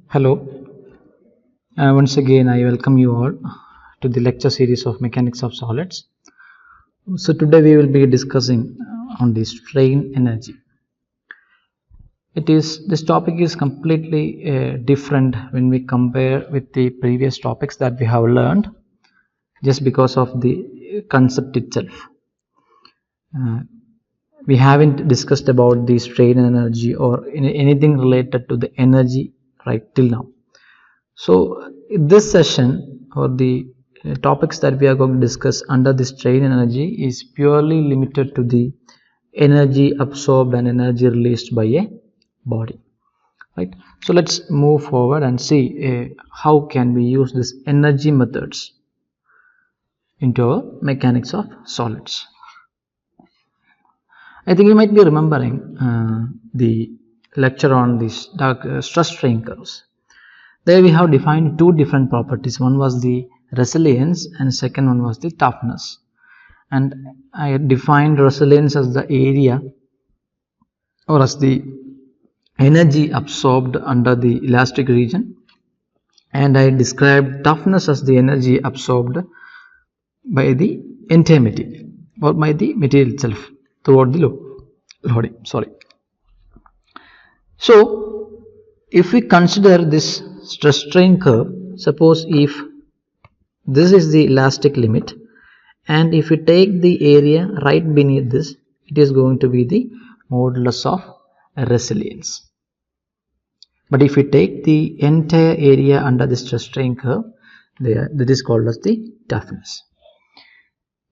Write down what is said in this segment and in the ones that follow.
Hello, once again I welcome you all to the lecture series of Mechanics of Solids. So today we will be discussing on the strain energy. This topic is completely different when we compare with the previous topics that we have learned, just because of the concept itself. We haven't discussed about the strain energy or anything related to the energy right till now. So in this session, or the topics that we are going to discuss under this strain energy is purely limited to the energy absorbed and energy released by a body, right? So let's move forward and see how can we use this energy methods into our mechanics of solids. I think you might be remembering the lecture on these stress strain curves. There we have defined two different properties. One was the resilience and second one was the toughness. And I defined resilience as the area or as the energy absorbed under the elastic region, and I described toughness as the energy absorbed by the entire material or by the material itself throughout the loading. So if we consider this stress strain curve, suppose if this is the elastic limit, and if we take the area right beneath this, it is going to be the modulus of resilience. But if we take the entire area under the stress strain curve, that is called as the toughness.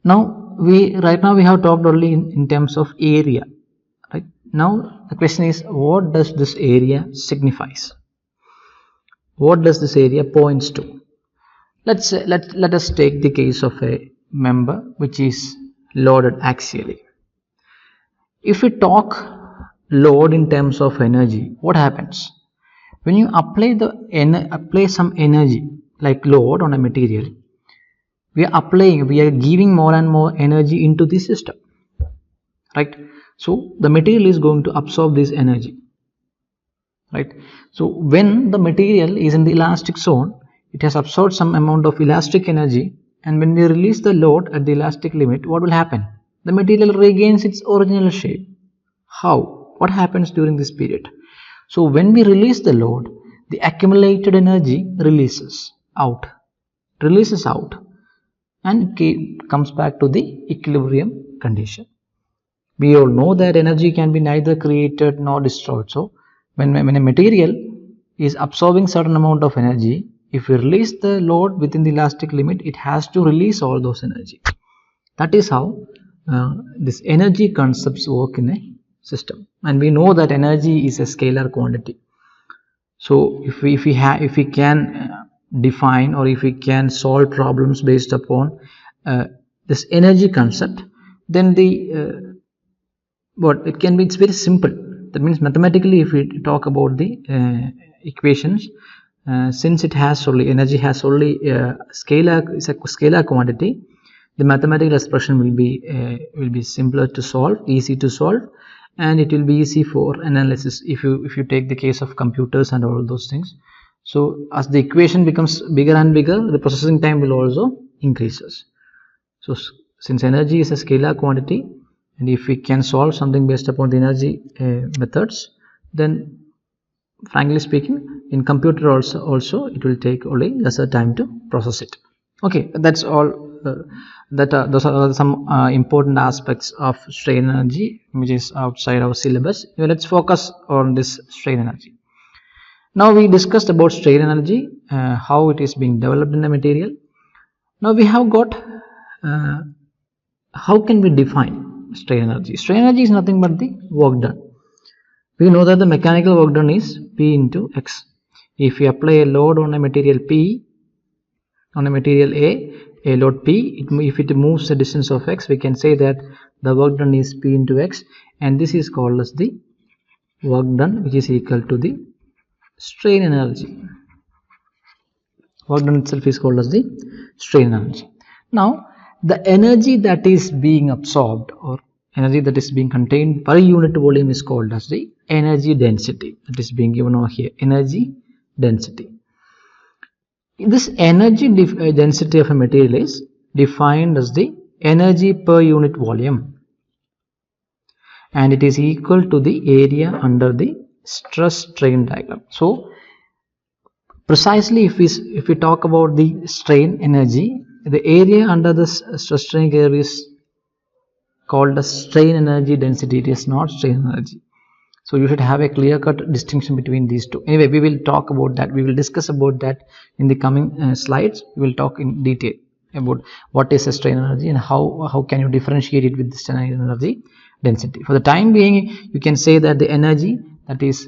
Now we have talked only in terms of area, right? Now the question is, what does this area signifies? What does this area points to? Let us take the case of a member which is loaded axially. If we talk load in terms of energy, what happens when you apply some energy like load on a material? We are giving more and more energy into the system, right? So the material is going to absorb this energy, right? So when the material is in the elastic zone, it has absorbed some amount of elastic energy, and when we release the load at the elastic limit, what will happen? The material regains its original shape. How? What happens during this period? So when we release the load, the accumulated energy releases out, and comes back to the equilibrium condition. We all know that energy can be neither created nor destroyed. So when a material is absorbing certain amount of energy, if we release the load within the elastic limit, it has to release all those energy. That is how this energy concepts work in a system. And we know that energy is a scalar quantity. So if we can define, or if we can solve problems based upon this energy concept, then it's very simple. That means mathematically, if we talk about the equations, since energy has only scalar quantity, the mathematical expression will be simpler to solve, easy to solve, and it will be easy for analysis if you take the case of computers and all those things. So as the equation becomes bigger and bigger, the processing time will also increases. So since energy is a scalar quantity, and if we can solve something based upon the energy methods, then frankly speaking, in computer also it will take only lesser time to process it. Okay, that's all. Those are some important aspects of strain energy which is outside our syllabus. Let's focus on this strain energy. Now we discussed about strain energy, how it is being developed in the material. Now we have got how can we define strain energy? Strain energy is nothing but the work done. We know that the mechanical work done is P into X. If we apply a load on a material P, on a material A load P, if it moves a distance of X, we can say that the work done is P into X, and this is called as the work done, which is equal to the strain energy. Work done itself is called as the strain energy. Now the energy that is being absorbed, or energy that is being contained per unit volume, is called as the energy density. That is being given over here, energy density. This energy density of a material is defined as the energy per unit volume, and it is equal to the area under the stress strain diagram. So precisely if we talk about the strain energy, the area under the stress strain curve is called as strain energy density. It is not strain energy. So you should have a clear-cut distinction between these two. Anyway, we will talk about that. We will discuss about that in the coming slides. We will talk in detail about what is a strain energy and how can you differentiate it with the strain energy density. For the time being, you can say that the energy, that is,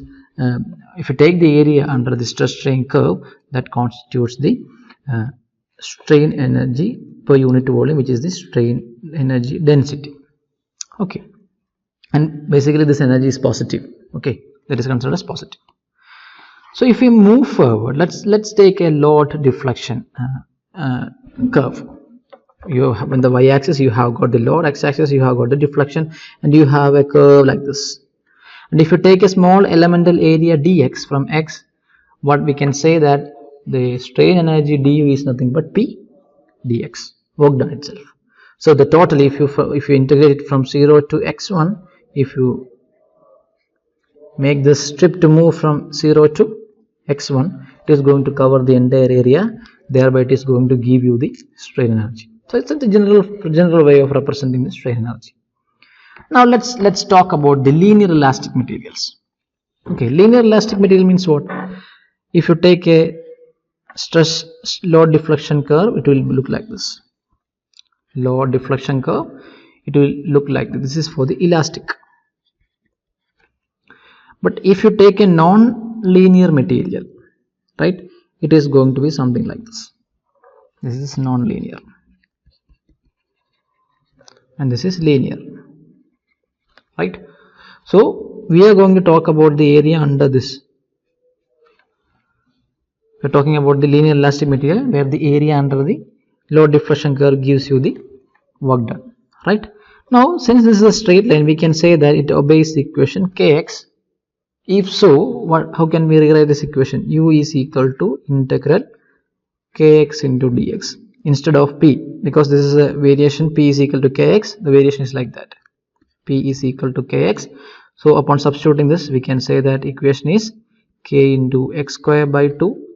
if you take the area under the stress strain curve, that constitutes the strain energy per unit volume, which is the strain energy density. Okay. And basically this energy is positive. Okay, that is considered as positive. So if we move forward, let's take a load deflection curve. You have, on the y-axis you have got the load, x-axis you have got the deflection, and you have a curve like this. And if you take a small elemental area dx from x, what we can say that the strain energy du is nothing but p dx, work done itself. So the total, if you integrate it from 0 to x1, if you make this strip to move from 0 to x1, it is going to cover the entire area, thereby it is going to give you the strain energy. So it's the general way of representing the strain energy. Now let's talk about the linear elastic materials. Okay, linear elastic material means what? If you take a stress load deflection curve, it will look like this. Load deflection curve, it will look like this. This is for the elastic. But if you take a non-linear material, right, it is going to be something like this. This is non-linear and this is linear, right? So we are going to talk about the area under this. We are talking about the linear elastic material where the area under the load deflection curve gives you the work done, right? Now since this is a straight line, we can say that it obeys the equation kx. If so, how can we rewrite this equation? U is equal to integral kx into dx instead of p, because this is a variation, p is equal to kx. The variation is like that, p is equal to kx. So upon substituting this, we can say that equation is k into x square by 2,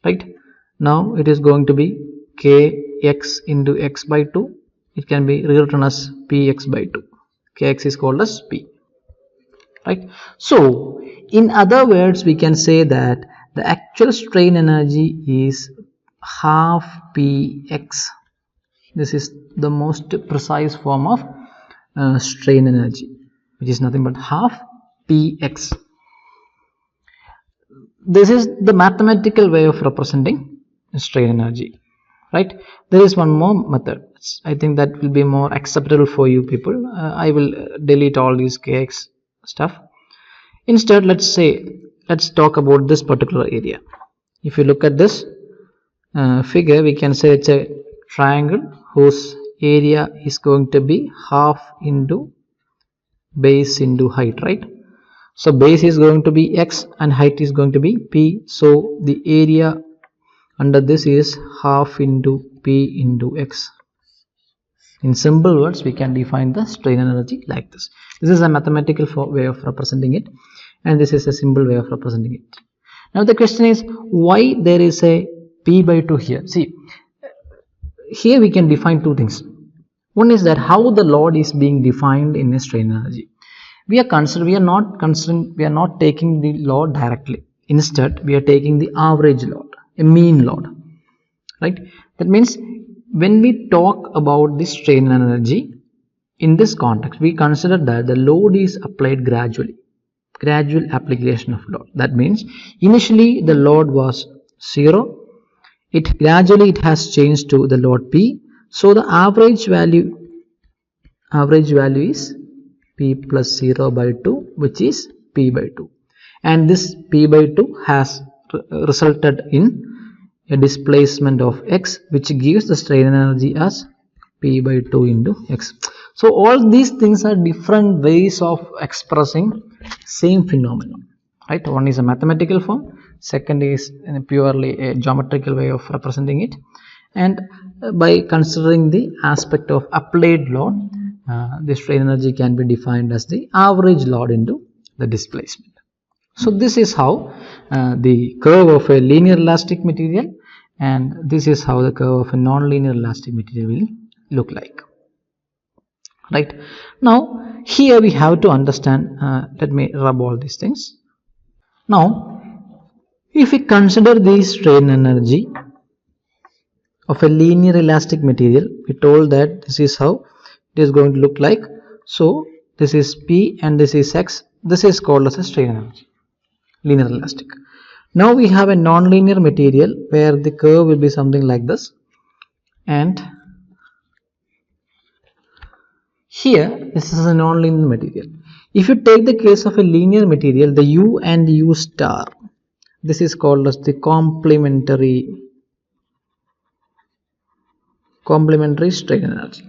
right? Now it is going to be kx into x by 2. It can be rewritten as px by 2. Kx is called as p, right? So in other words, we can say that the actual strain energy is half px. This is the most precise form of strain energy, which is nothing but half px. This is the mathematical way of representing strain energy, right? There is one more method. I think that will be more acceptable for you people. I will delete all these kx stuff. Instead, let's talk about this particular area. If you look at this figure, we can say it's a triangle whose area is going to be half into base into height, right? So base is going to be x and height is going to be p. So the area under this is half into p into x. In simple words, we can define the strain energy like this. This is a mathematical way of representing it, and this is a simple way of representing it. Now the question is, why there is a p by 2 here? See, here we can define two things. One is that how the load is being defined in a strain energy. We are not taking the load directly. Instead, we are taking the average load, a mean load, right? That means when we talk about the strain energy in this context, we consider that the load is applied gradually, gradual application of load. That means initially the load was 0. It gradually has changed to the load p. So the average value is p plus 0 by 2, which is p by 2, and this p by 2 has resulted in a displacement of x, which gives the strain energy as p by 2 into x. So all these things are different ways of expressing same phenomenon. right? One is a mathematical form, second is purely a geometrical way of representing it. And by considering the aspect of applied load, the strain energy can be defined as the average load into the displacement. So this is how the curve of a linear elastic material, and this is how the curve of a non-linear elastic material will look like. Right, now here we have to understand, let me rub all these things. Now if we consider the strain energy of a linear elastic material, we told that this is how it is going to look like. So this is P and this is X. This is called as a strain energy, linear elastic. Now we have a non-linear material where the curve will be something like this, and here this is a non-linear material. If you take the case of a linear material, the U and U star, this is called as the complementary strain energy.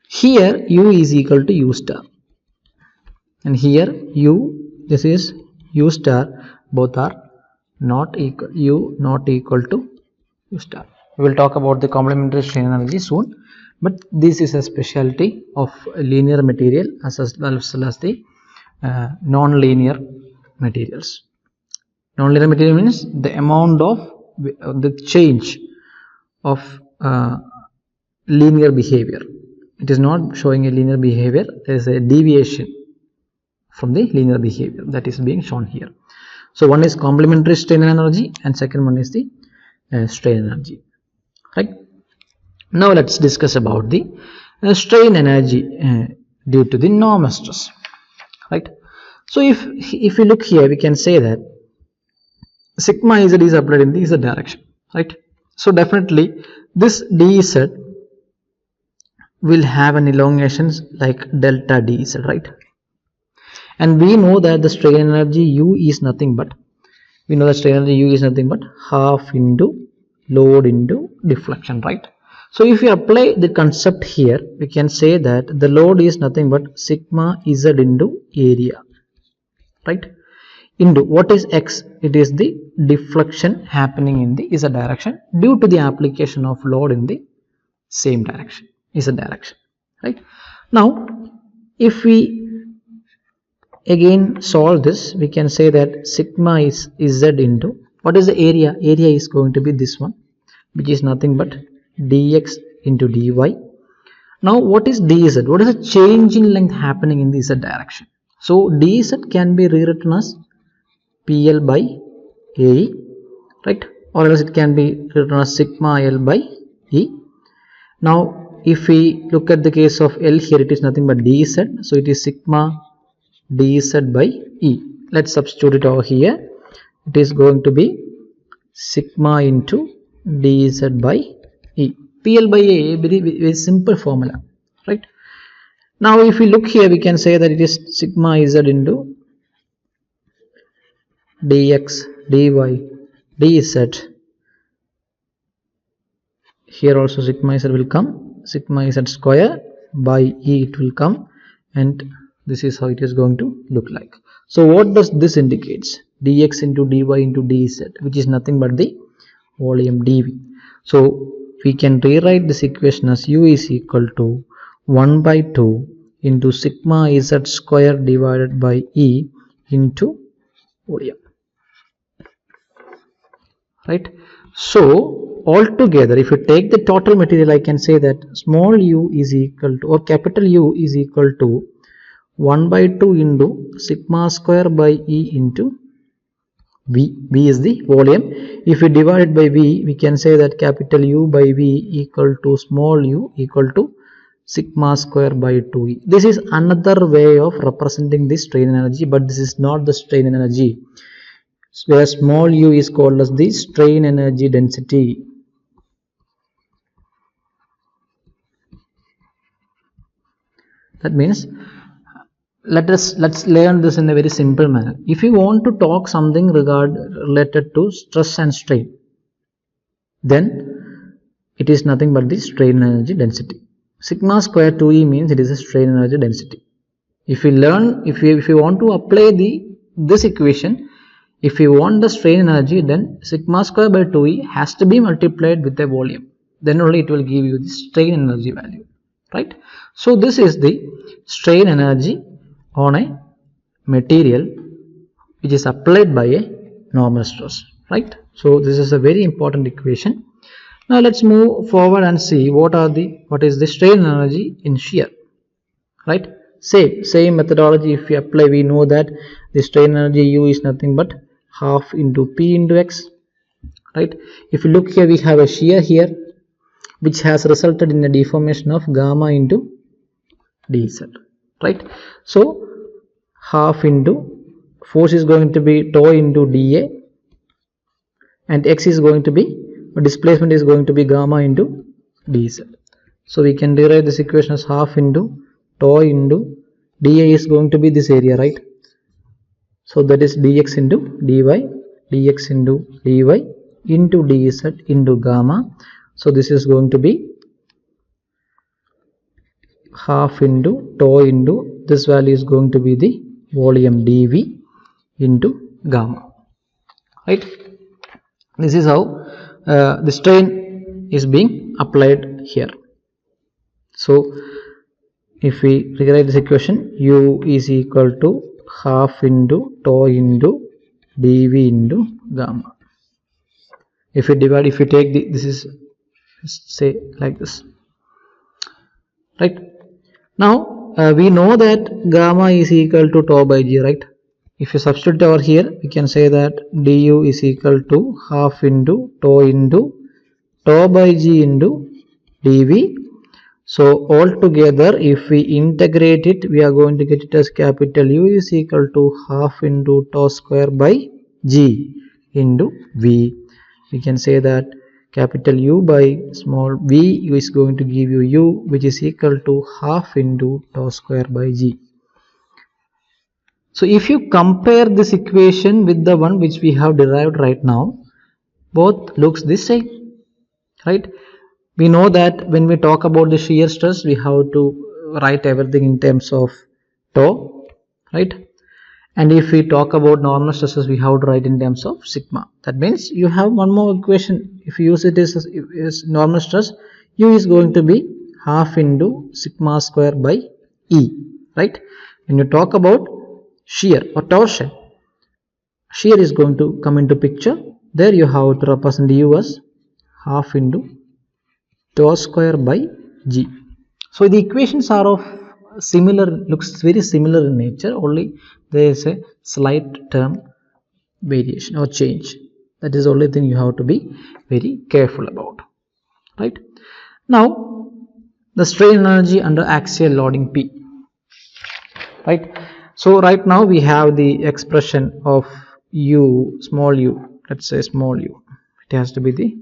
Here U is equal to U star, and here U, this is U star, both are not equal, U not equal to U star. We will talk about the complementary strain energy soon, but this is a specialty of linear material as well as the non-linear materials. Non-linear material means the amount of the change of linear behavior. It is not showing a linear behavior, there is a deviation from the linear behavior that is being shown here. So one is complementary strain energy and second one is the strain energy. Right, now let's discuss about the strain energy due to the normal stress. Right, so if we look here, we can say that sigma Z is applied in the Z direction. Right, so definitely this dz will have an elongation like delta dz, right? And we know that the strain energy U is nothing but, half into load into deflection, right? So if we apply the concept here, we can say that the load is nothing but sigma Z into area, right? Into what is X? It is the deflection happening in the Z direction due to the application of load in the same direction, Z direction, right? Now if we again solve this, we can say that sigma is Z into, what is the area? Area is going to be this one, which is nothing but dx into dy. Now what is dz? What is the change in length happening in the Z direction? So dz can be rewritten as PL by AE, right? Or else it can be written as sigma L by E. Now if we look at the case of L here, it is nothing but dz, so it is sigma dz by E. Let's substitute it over here. It is going to be sigma into dz by E. PL by A, very simple formula, right? Now if we look here, we can say that it is sigma Z into dx dy dz. Here also sigma Z will come, sigma Z square by E it will come, and this is how it is going to look like. So what does this indicates? Dx into dy into dz, which is nothing but the volume dV. So we can rewrite this equation as U is equal to 1 by 2 into sigma Z square divided by E into volume, right? So altogether, if you take the total material, I can say that small u is equal to, or capital U is equal to 1 by 2 into sigma square by E into V. V is the volume. If we divide it by V, we can say that capital U by V equal to small u equal to sigma square by 2E. This is another way of representing the strain energy, but this is not the strain energy, where small u is called as the strain energy density. That means let's learn this in a very simple manner. If you want to talk something related to stress and strain, then it is nothing but the strain energy density. Sigma square 2E means it is a strain energy density. If we want to apply this equation, if we want the strain energy, then sigma square by 2E has to be multiplied with the volume. Then only it will give you the strain energy value, right? So this is the strain energy on a material which is applied by a normal stress, right? So this is a very important equation. Now let's move forward and see what is the strain energy in shear, right? Same methodology. If we apply, we know that the strain energy U is nothing but half into P into X, right? If you look here, we have a shear here which has resulted in a deformation of gamma into dz, right? So half into force is going to be tau into dA, and X is going to be, displacement is going to be gamma into dz. So we can derive this equation as half into tau into dA is going to be this area, right? So that is dx into dy, dx into dy into dz into gamma. So this is going to be half into tau into, this value is going to be the volume dV into gamma, right? This is how the strain is being applied here. So if we rewrite this equation, U is equal to half into tau into dV into gamma. If we divide, if we take this is, say, like this, right? Now we know that gamma is equal to tau by G, right? If you substitute over here, we can say that du is equal to half into tau by G into dV. So altogether, if we integrate it, we are going to get it as capital U is equal to half into tau square by G into V. We can say that capital U by small v is going to give you U, which is equal to half into tau square by G. So if you compare this equation with the one which we have derived right now, both looks the same, right? We know that when we talk about the shear stress, we have to write everything in terms of tau, right? And if we talk about normal stresses, we have to write in terms of sigma. That means you have one more equation. If you use it as normal stress, U is going to be half into sigma square by E, right? When you talk about shear or torsion, shear is going to come into picture. There you have to represent U as half into tau square by G. So the equations are of similar, looks very similar in nature, only there is a slight term variation or change. That is the only thing you have to be very careful about, right? Now the strain energy under axial loading P, right? So right now we have the expression of U, small u, let's say small u, it has to be the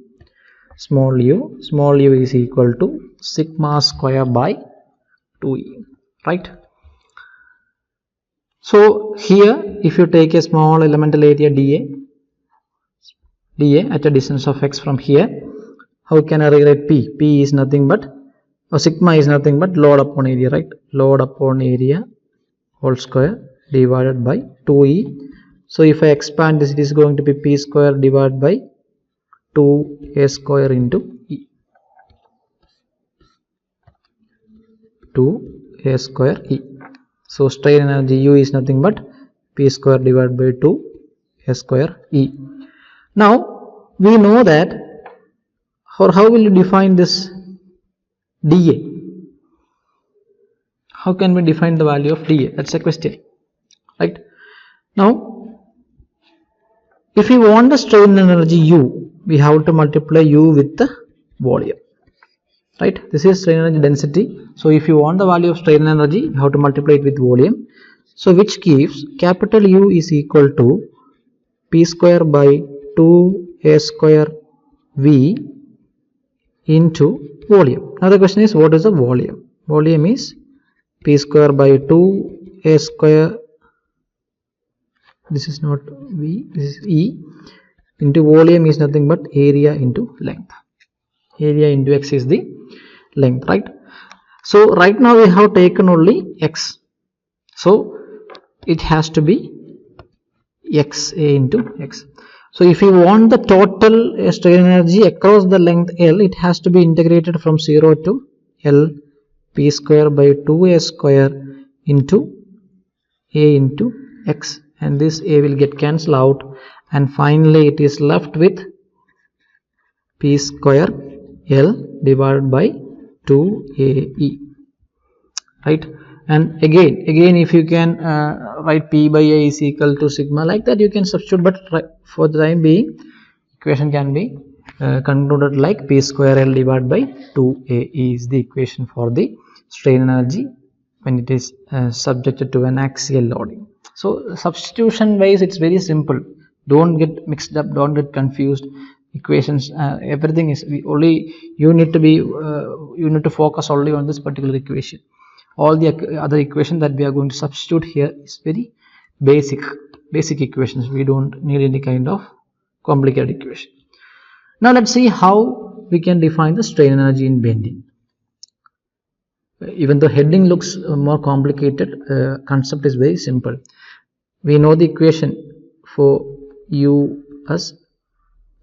small u is equal to sigma square by 2E, right? So here if you take a small elemental area dA at a distance of x from here, how can I rewrite P? P is nothing but, or sigma is nothing but load upon area, right? Load upon area whole square divided by 2E. So if I expand this, it is going to be P square divided by 2A square into E. 2A square E. So strain energy U is nothing but P square divided by 2A square E. Now we know that, or how will you define this dA? How can we define the value of dA? That's a question, right? Now if we want the strain energy U, we have to multiply U with the volume, right? This is strain energy density. So if you want the value of strain energy, you have to multiply it with volume. So which gives capital U is equal to P square by 2A square V into volume. Now the question is, what is the volume? Volume is P square by 2A square, this is not V, this is E, into volume is nothing but area into length. Area into x is the length, right? So right now we have taken only x. So it has to be x a into x. So if you want the total strain energy across the length L, it has to be integrated from 0 to L p square by 2a square into a into x, and this a will get cancelled out, and finally it is left with p square L divided by 2ae, right? And again if you can write p by a is equal to sigma, like that you can substitute, but for the time being equation can be concluded like p square L divided by 2ae is the equation for the strain energy when it is subjected to an axial loading. So substitution wise it's very simple, don't get mixed up, don't get confused. Equations, everything is only you need to focus only on this particular equation. All the other equation that we are going to substitute here is very basic equations. We don't need any kind of complicated equation. Now let's see how we can define the strain energy in bending. Even though heading looks more complicated, concept is very simple. We know the equation for U as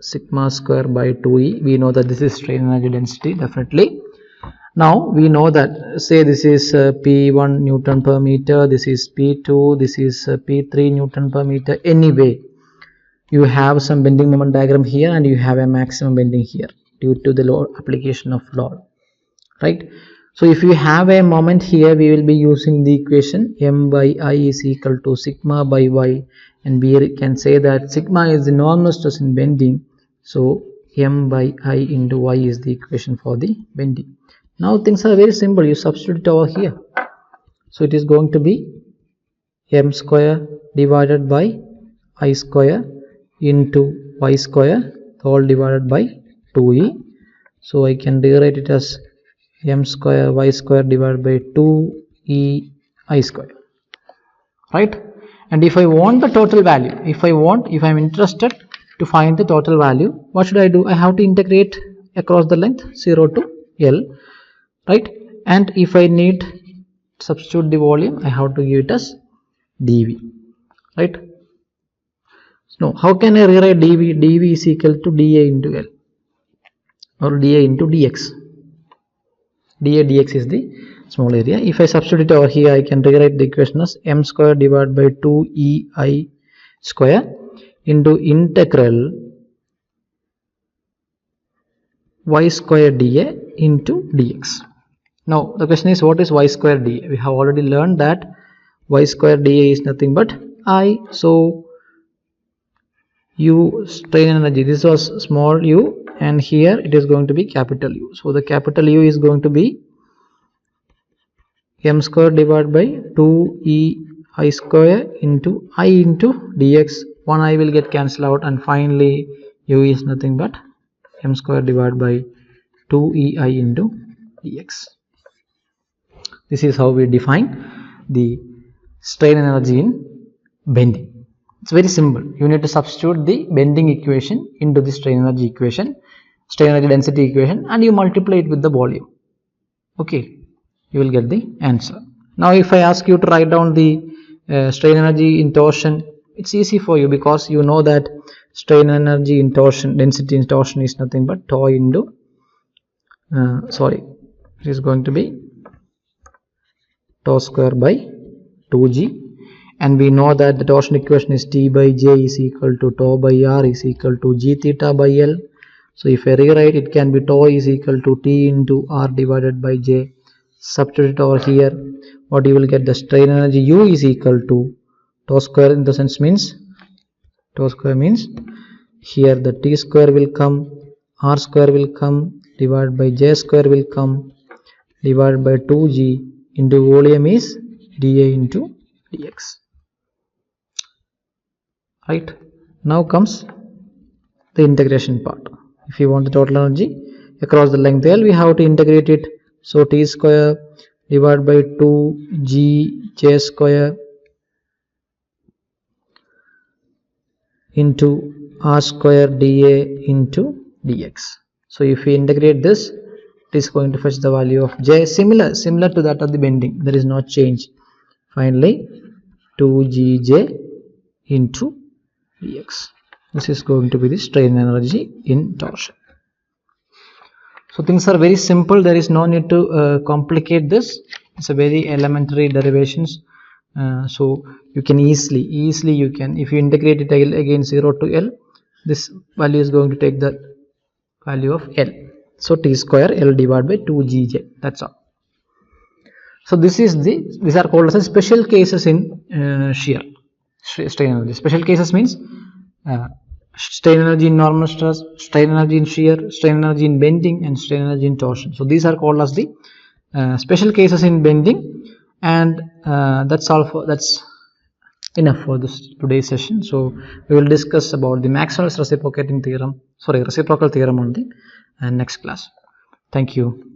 sigma square by 2e. We know that this is strain energy density, definitely. Now we know that, say this is P1 Newton per meter, this is P2, this is P3 Newton per meter. Anyway, you have some bending moment diagram here and you have a maximum bending here due to the load application of load, right? So if you have a moment here, we will be using the equation m by I is equal to sigma by y, and we can say that sigma is the normal stress in bending, so m by I into y is the equation for the bending. Now things are very simple, you substitute it over here. So it is going to be m square divided by I square into y square all divided by 2e. So I can rewrite it as m square y square divided by 2e I square, right? And if I want the total value, if I'm interested to find the total value, what should I do? I have to integrate across the length 0 to L, right? And if I need substitute the volume, I have to give it as dV, right? So how can I rewrite dV? dV is equal to dA into L or dA into dx. dA dx is the small area. If I substitute it over here, I can rewrite the equation as m square divided by 2ei square into integral y square dA into dx. Now the question is, what is y square dA? We have already learned that y square dA is nothing but I. So U strain energy, this was small u, and here it is going to be capital U. So the capital U is going to be m square divided by 2ei square into I into dx. One I will get cancelled out, and finally U is nothing but m square divided by 2ei into dx. This is how we define the strain energy in bending. It's very simple. You need to substitute the bending equation into the strain energy equation, strain energy density equation, and you multiply it with the volume. Okay, you will get the answer. Now if I ask you to write down the strain energy in torsion, it's easy for you because you know that strain energy in torsion, density in torsion is nothing but tau into it is going to be tau square by 2g, and we know that the torsion equation is T by J is equal to tau by R is equal to G theta by L. So if I rewrite, it can be tau is equal to T into R divided by J. Substitute it over here, what you will get, the strain energy U is equal to tau square, in the sense means tau square means here the T square will come, R square will come, divided by J square will come, divided by 2G into volume is dA into dx. Right, now comes the integration part. If you want the total energy across the length L, we have to integrate it. So T square divided by 2g J square into R square dA into dx. So if we integrate this, it is going to fetch the value of J similar to that of the bending. There is no change. Finally 2gj into dx. This is going to be the strain energy in torsion. So things are very simple. There is no need to complicate this. It's a very elementary derivations. So you can easily you can, if you integrate it again 0 to L, this value is going to take the value of L. So T square L divided by 2gj. That's all. So these are called as special cases in shear strain energy. Special cases means strain energy in normal stress, strain energy in shear, strain energy in bending, and strain energy in torsion. So these are called as the special cases in bending, and that's enough for this today's session. So we will discuss about the Maxwell's reciprocal theorem on the next class. Thank you.